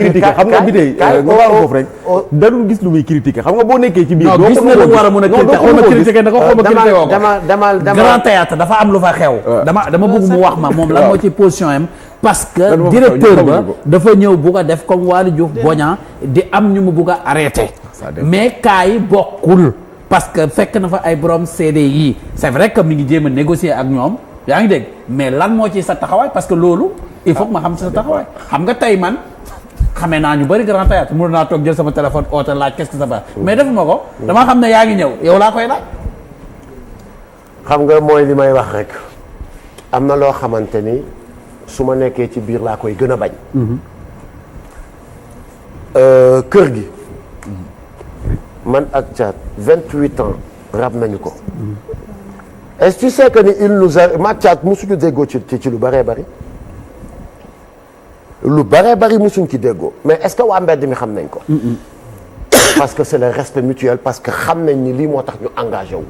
critiquer xam nga bi tey nga war foofu rek dadul gis lu muy critiquer xam nga boo nekkee ci biir gis na lu war a mën a critiquer da ko xaw ma critiquer woo ko grand théâtre dafa am lu fa xew dama bëgg mu wax ma moom lan moo ci position am parce que directeur ba dafa ñëw bugg a def comme Waly Diouf Bodian di am ñu mu bugg a arrêté mais cas yi bokkul parce que fekk na fa ay borom CDI c'est vrai que mi ngi jéem a négocier ak ñoom yaa ngi dégg mais lan moo ci sa taxawaay parce que loolu il faut que ma xam ci sa taxawaay xam nga tey man xamee naa ñu bëri grand théâtre mënu naa toog jël sama téléphone oote laaj qu'est-ce que ça va mais defuma ko dama xam ne yaa ngi ñëw yow laa koy laaj. xam nga mooy li may wax rek am na loo xamante ni su ma nekkee ci biir laa koy gën a bañ. kër gi man ak Thiat 28 ans rab nañu ko. est-ce que tu sais que ni il nous a ma Thiat musuñu déggoo ci lu bëree bëri. lu bëree bëri musuñ ci déggoo mais est-ce que waa mbedd mi xam nañ ko. parce que c'est le respect mutuel parce que xam nañ ni lii moo tax ñu engagé wu.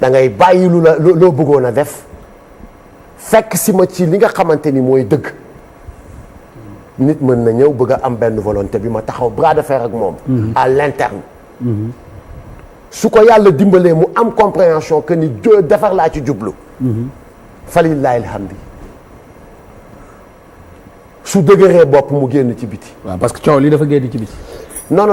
da ngay bàyyi lu la loo bëggoon a def fekk si ma ci li nga xamante ni mooy dëgg. nit mën na ñëw bëgg a am benn volonté bi ma taxaw bras de fer ak moom. à l'interne. su ko yàlla dimbalee mu am compréhension que ni defar laa ci jublu. falillahi alhamdi. su dëgëree bopp mu génn ci biti. waaw parce que coow lii dafa génn ci biti. non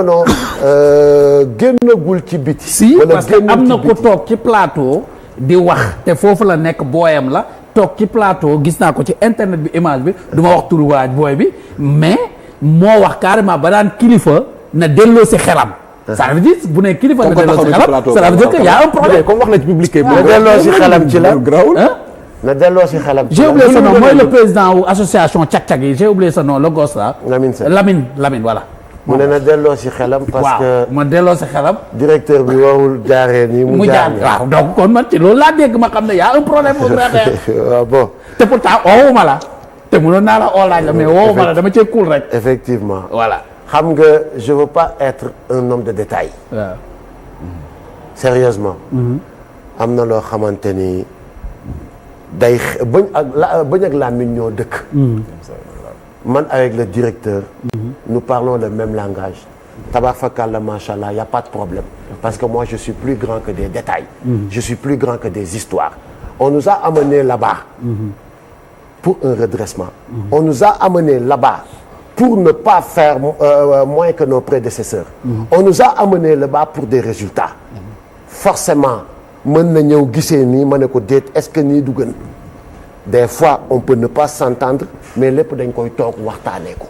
génnagul ci biti. si parce que am na ku toog ci plateau di wax te foofu la nekk booyam la toog ci plateau gis naa ko ci internet bi image bi du ma wax turu waaj booy bi mais moo wax carrément ba daan kilifa na delloo si xelam. ça veut dire bu ne kilifa na delloo si xelam ça veut dire que y a un problème. comme wax na ci public na delloo si xelam ci la na delloo si xelam. j'ai oublié son nom mooy le président wu association cag-cag yi j'ai oublié son nom le gosse là. Lamine voilà. mu ne na delloo si xelam. parce que ma delloo si xelam. directeur bi warul jaaree nii mu jaar waaw donc kon man ci loolu laa dégg ma xam ne y a un problème au grand waaw bon. te pourtant oowuma la te mënoon naa la oo laaj la mais oowuma la dama cee cool rek. effectivement voilà. xam nga je veux pas être un homme de détail. waaw. sérieusement. am na loo xamante ni day bañ ak làmmiñ ñoo dëkk. man avec le directeur. nous parlons le même langage. tabaarkalla macha allah y a pas de problème. parce que moi je suis plus grand que des détails. je suis plus grand que des histoires. on nous a amené là-bas. pour un redressement. on nous a amené là-bas. pour ne pas faire moins que nos prédécesseurs. on nous a amené là-bas pour des résultats. forcément mën na ñëw gisee nii ma ne ko déet est-ce que nii du gën. des fois on peut ne pas s'entendre mais lépp dañ koy toog waxtaanee ko.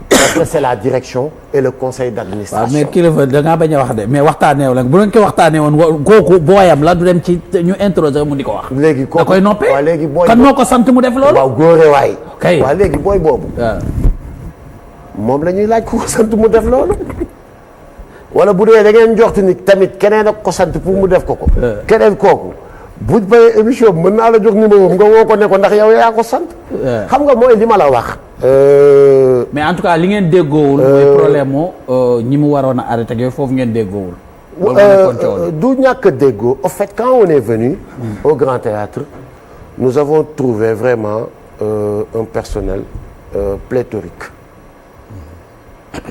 parce que c'est la direction et le conseil d'administration. waaw mais kilifa da ngaa bañ a wax de mais waxtaanee la bu doon ko waxtaanee woon kooku booyam la du dem ci ñu introduire mu di ko wax. léegi kooku da koy noppee waaw léegi booy kan moo ko sant mu def loolu. waaw góore waay. kay waaw léegi booy boobu. moom la ñuy laaj ku ko sant mu def loolu. wala bu dee da ngeen joxti ni tamit keneen ak ko sant pour mu def ko ko. keneen kooku. bu bayee émission bi mën naa la jox numéro nga woo ko ne ko ndax yow yaa ko sant. xam nga mooy li ma la wax. mais en tout cas li ngeen déggoowul. mooy problème mu ñi mu waroon a arrêté ak yooyu foofu ngeen déggoowul. du ñàkk a déggoo en fait quand on est venu. au Grand Théâtre nous avons trouvé vraiment un personnel pléthorique.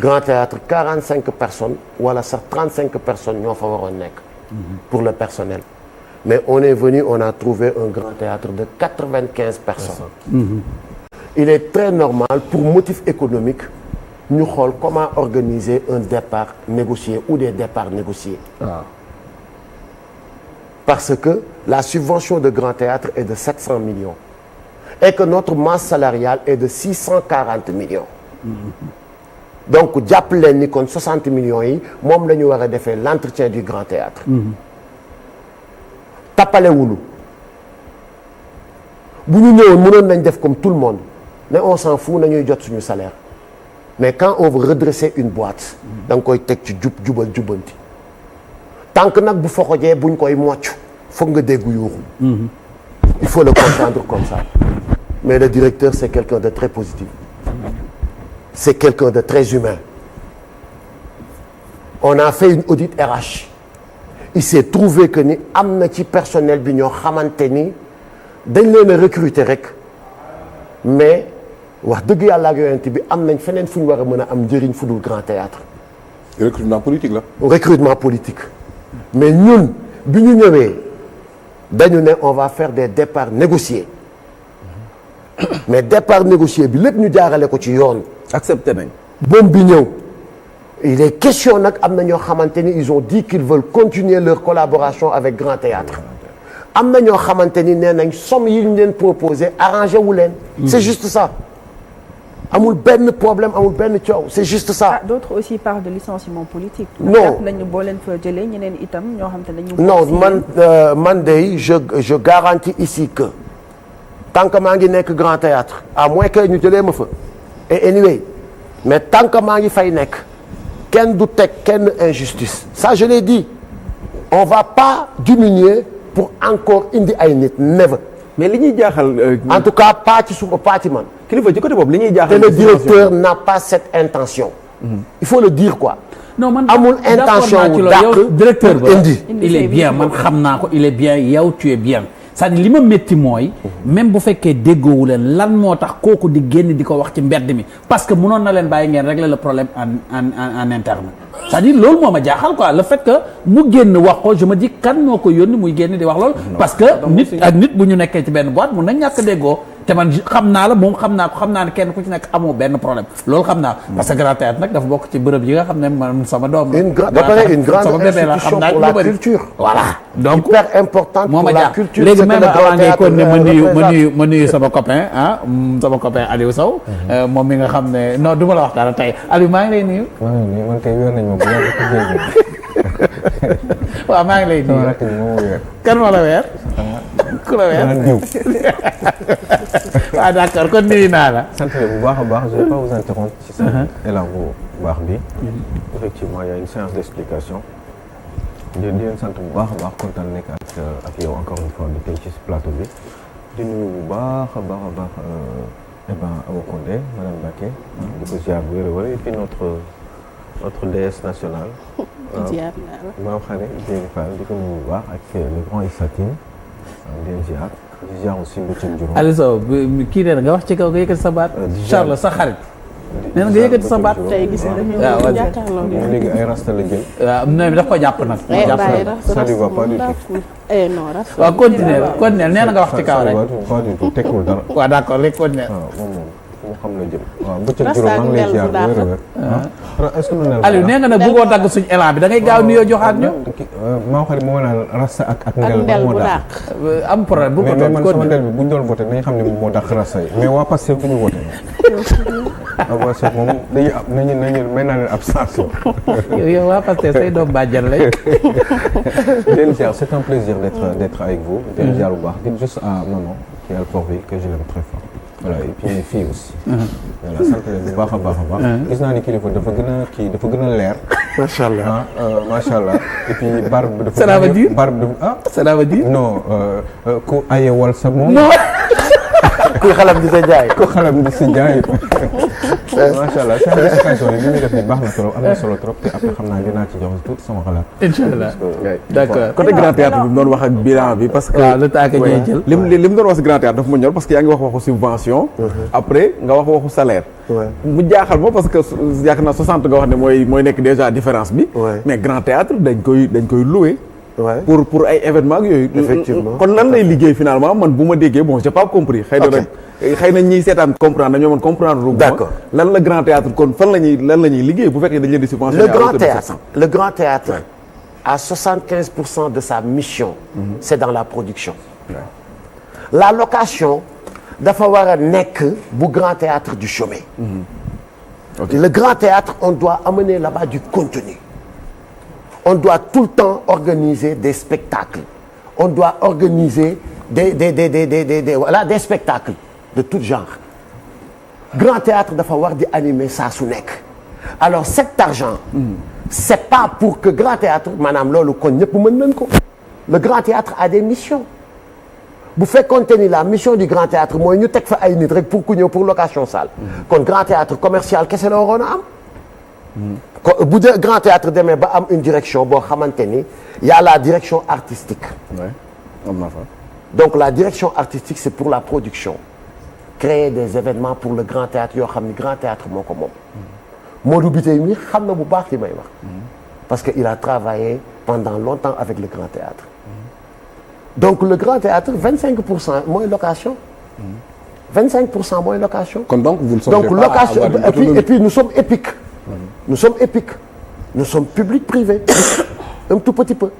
Grand Théâtre 45 personnes wala sax 35 personnes ñoo fa waroon nekk. pour le personnel. mais on est venu on a trouvé un grand théâtre de 95 personnes. Il est très normal pour motif économique ñu xool comment organiser un départ négocié ou des départs négociés. Parce que la subvention de grand théâtre est de 700 millions et que notre masse salariale est de 640 millions. donc jàpp leen ni kon 60 millions yi moom la ñu war a defee l'entretien du grand théâtre. tappalewulu bu ñu ñëwoon mënoon nañ def comme tout le monde mais on s'en fout nañuy jot suñu salaire mais quand on veut redresser une boîte da nga koy teg ci jubal jubanti tant que nag bu foxojee buñ koy mocc foog nga dégg yuuxu. il faut le comprendre comme ça mais le directeur c'est quelqu'un de très positif c'est quelqu'un de très humain. On a fait une audit RH. Il s'est trouvé que ni am na ci personnel bi ñoo xamante ni dañ leen a recruter rek mais wax dëgg yàlla ak yonent bi am nañ feneen fu ñu war a mën a am njëriñ fu dul grand théâtre. recrutement politique la. recrutement politique mais ñun bi ñu ñëwee dañu ne on va faire des départs négociés mais départ négocié bi lépp ñu jaarale ko ci yoon. accepté nañ. boobu bi ñëw il est question nag am na ñoo xamante ni ils ont dit qu'ils veulent continuer leur collaboration avec Grand Théâtre am na ñoo xamante ni nee nañ somme yi ñu leen proposé arrangé wu leen. c'est juste ça amul benn problème amul benn coow c'est juste ça. Ah, d'autres aussi parlent de licenciement politique. non nañu boo leen fa jëlee ñeneen itam ñoo xam te ne dañu. non man de je garantis ici que tant que maa ngi nekk Grand Théâtre à moins que ñu jëlee ma fa et anyway mais tant que maa ngi fay nekk kenn du teg kenn injustice ça je l'ai dit on va pas diminuer pour encore indi ay nit never. mais li ñuy jaaxal. en tout cas pas ci suba pas ci man. kilifa ci côté boobu li ñuy jaaxal. te le directeur n'a pas cette intention. il faut le dire quoi. non man amul intention wu dàq directeur ba indi. il est bien man xam naa ko il est bien yow tu es bien c'est-à-dire li ma métti mooy même bu fekkee déggoowu leen lan moo tax kooku di génn di ko wax ci mbedd mi parce que mënoon na leen bàyyi ngeen régler le problème en interne c'est-à-dire loolu moo ma jaaxal quoi le fait que mu génn wax ko je me dis kan moo ko yónni muy génn di wax loolu parce que nit ak nit bu ñu nekkee ci benn boîte mun nañ ñàkk déggoo te man xam naa la moom xam naa ko xam naa ne kenn ku ci nekk amoo benn problème loolu xam naa parce que Grand Théâtre nag dafa bokk ci bërëb yi nga xam ne man sama doom la. une grande institution pour la culture. voilà donc hyper importante pour la culture. léegi même avant ngay kon ne ma nuyu sama copain sama copain Aliou Sow. moom mi nga xam ne non du ma la wax dara tey Aliou maa ngi lay nuyu. maa ngi nuyu man kay wér nañ ma bu waaw maa ngi lay nuyu. kan moo la weer. ku la weer waaw d'accord kon nuyu naa la. sant bu baax a baax je vais pas vous interrompre ci seen élan bu baax bi. effectivement il y a une séance d'explication. di leen sant bu baax a baax kontaan nekk ak yow encore une fois di tey ci plateau bi. di nuyu bu baax a baax a baax Awa Condé madame Mbacké di ko ziar bu wér et puis notre déesse nationale. maam xare Diène Fall di ko nuyu bu baax ak le grand Issa Tine di leen ziar di ziar aussi Mbethio Ndiour. Aliou Sow kii nee na nga wax ci kaw nga yëkkati sa baat. Charles sa xarit. nee na nga yëkkati sa baat. tey gis nañu jàkkaarloo léegi ay rasta la jël. waaw nee na daf ko jàpp nag. ça lui va pas du tout. non rasta. waaw continuer nee na nga wax ci kaw rek. pas du tout tekkul dara. waaw d'accord léegi continuer. waaw moom mu xam la jëm. waaw Mbethio Ndiour maa ngi lay ziar bu wér est-ce que Aliou nee nga ne bëggoo dagg suñu élan bi da ngay gaaw nuyoo joxaat ñu. maa xarit moo naan rasta ak ndel moo dàq. am problème bu ko mais man sama ndel bi bu ñu doon voté nañu xam ne moo dàq rasta yi mais waa Pastef bu ñu voté. waaw Pastef moom dañuy nañu may naa leen abstention. yow waa Pastef say doom bàjjan lay. leen ziar c'est un plaisir d'être avec vous. leen ziar bu baax di juste à maman qui est Alport bi que je l'aime très fort. voilà et puis mes filles aussi. voilà sant leen bu baax a baax a baax. gis naa ni kilifa dafa gën a kii dafa gën a leer. macha allah macha allah et puis barbe dafa. ça veut dire barbe ça veut dire. non ku ayewal sa moom. kuy xalam di sa jaay. ku xalam di sa jaay. macha allah seen explication yi li muy def nii baax na trop am na solo trop te après xam naa dinaa ci jox tuuti sama xalaat. incha allah d'accord. côté Grand Théâtre bi mu doon wax ak bilan bi parce que. waaw le temps que ñuy jël. li mu doon wax si Grand Théâtre dafa ma ñor parce que yaa ngi wax waxu subvention. après nga wax waxu salaire. mu jaaxal ma parce que yaakaar naa 60 nga wax ne mooy nekk déjà différence bi. mais Grand Théâtre dañ koy louer. Ouais. pour ay événements ak yooyu. effectivement kon lan lay liggéey finalement man bu ma déggee bon j'ai pas compris. xëy na rek xëy na ñiy seetaan comprendre dañoo mën comprendre. d'accord lan la Grand Théâtre kon lan la ñuy liggéey bu fekkee dañ leen di subventionner. le Grand Théâtre à 75% de sa mission. C'est dans la production. La location dafa war a nekk bu Grand Théâtre du Chaumet. Le Grand Théâtre on doit amener là-bas du contenu. On doit tout le temps organiser des spectacles. On doit organiser des spectacles de tout genre. Grand Théâtre dafa war di animer saa su nekk. Alors cet argent. C'est pas pour que Grand Théâtre maanaam loolu kon ñëpp mën nañ ko. Le Grand Théâtre a des missions. bu fekkoonte ni la mission du Grand Théâtre mooy ñu teg fa ay nit rek pour ku ñëw pour location salle. kon Grand Théâtre commercial kese la waroon a am. bu dee Grand Théâtre demee ba am une direction boo xamante ni y a la direction artistique. am na fa. donc la direction artistique c'est pour la production. créer des événements pour le grand théâtre yoo xam ni grand théâtre moo ko moom. Modou Bitèye mi xam na bu baax li may wax. parce que il a travaillé pendant longtemps avec le grand théâtre. donc le grand théâtre 25% mooy location. 25% mooy location. kon donc vous ne songez donc pas location à avoir une et puis nous sommes épiques. nous sommes épiques. nous sommes public privé. un tout petit peu.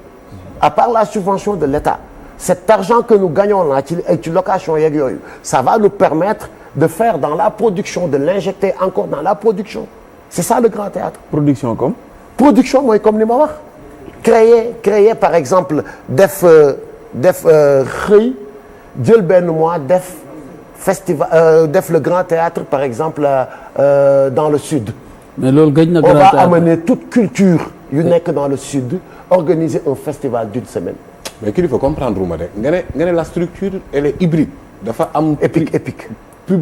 à part la subvention de l'État. cet argent que nous gagnons là ci location yeeg yooyu ça va nous permettre de faire dans la production de l'injecter encore dans la production. c'est ça le grand théâtre. production comme. production mooy comme ni ma wax. créer par exemple def xëy jël benn mois def festival def le grand théâtre par exemple dans le sud. mais loolu gëj na on va amener toute culture yu nekk dans le sud organiser un festival d'une semaine. mais kii il faut comprendre ma de nga ne la structure elle est hybride. dafa am épique.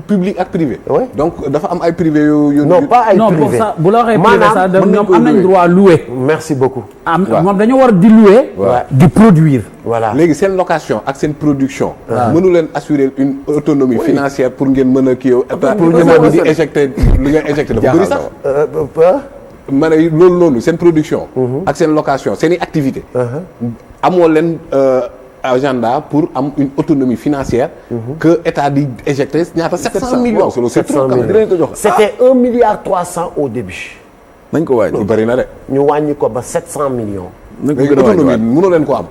public ak privé. oui donc dafa am ay privé yu. non pas ay privé non pour ça bu la waxee privé sax ñoom am nañ droit louer. merci beaucoup. moom dañoo war di louer. di produire. voilà léegi seen location ak seen production. mënu leen assurer une autonomie financière pour ngeen mën a kii yow. pour ñu mën di éjecter lu ngeen éjecter dafa bëri sax. ma ne loolu noonu seen production. ak seen location seen i activité amoo leen agenda pour am une autonomie financière. que état di éjecter ñaata 700 millions. c'est trop c'était 1,3 milliard au début. nañ ko wàññi loolu bëri na de. ñu wàññi ko ba 700 millions. nañ ko léegi gën a wàññi autonomie mënoo leen ko am.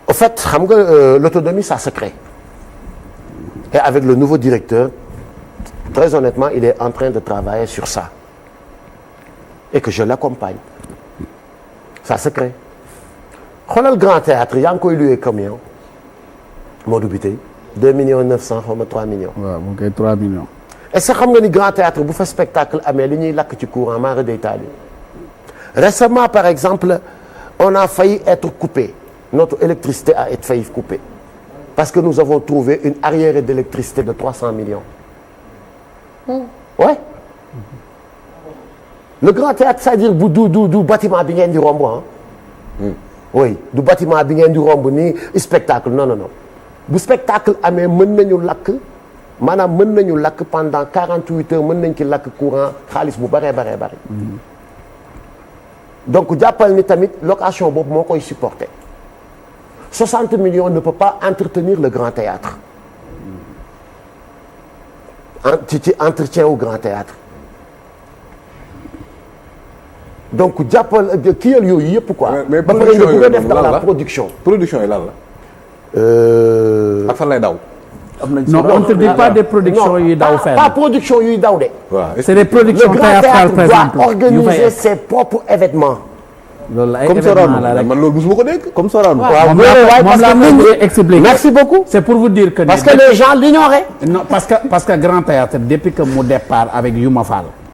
au fait xam nga l'autonomie ça se crée. et avec le nouveau directeur très honnêtement il est en train de travailler sur ça. et que je l'accompagne. ça se crée. xoolal grand théâtre yaa ngi koy loué combien Modou Bitèye 2 millions 900 xaw ma 3 millions. waaw mu koy 3 millions. est-ce que xam nga ni grand théâtre bu fa spectacle amee li ñuy lakk ci courant mara day taali. récemment par exemple on a failli être coupé notre électricité a été failli coupée parce que nous avons trouvé une arriérée d'électricité de 300 millions. ouais. le grand théâtre c'est-à-dire bu du bâtiment bi ngeen di romb ah. oui du bâtiment bi ngeen di romb ni spectacle non bu spectacle amee mën nañu lakk maanaam mën nañu lakk pendant 48 heures mën nañ ci lakk courant xaalis bu bëree bare. donc jàppal ni tamit location boobu moo koy supporter 60 millions ne peut pas entretenir le grand théâtre ci entretien au grand théâtre. donc jàppal kiyal yooyu yëpp quoi. mais ba pare nga bëgg a def dans la production. production yi lan la. ak fan lay daw. am nañ non on ne te dit pas des productions yuy daw fenn. pas production yuy daw de. waaw c'est des productions le grand théâtrales par théâtre exemple doit organiser ses propres événements. loolu la ay comme événements la rek. man loolu mosuma ko dégg. comme Sorano. moom la moom expliqué. merci beaucoup. c'est pour vous dire que. parce que les gens l'ignoraient. non parce que grand théâtre depuis que mu départ avec Youma Fall.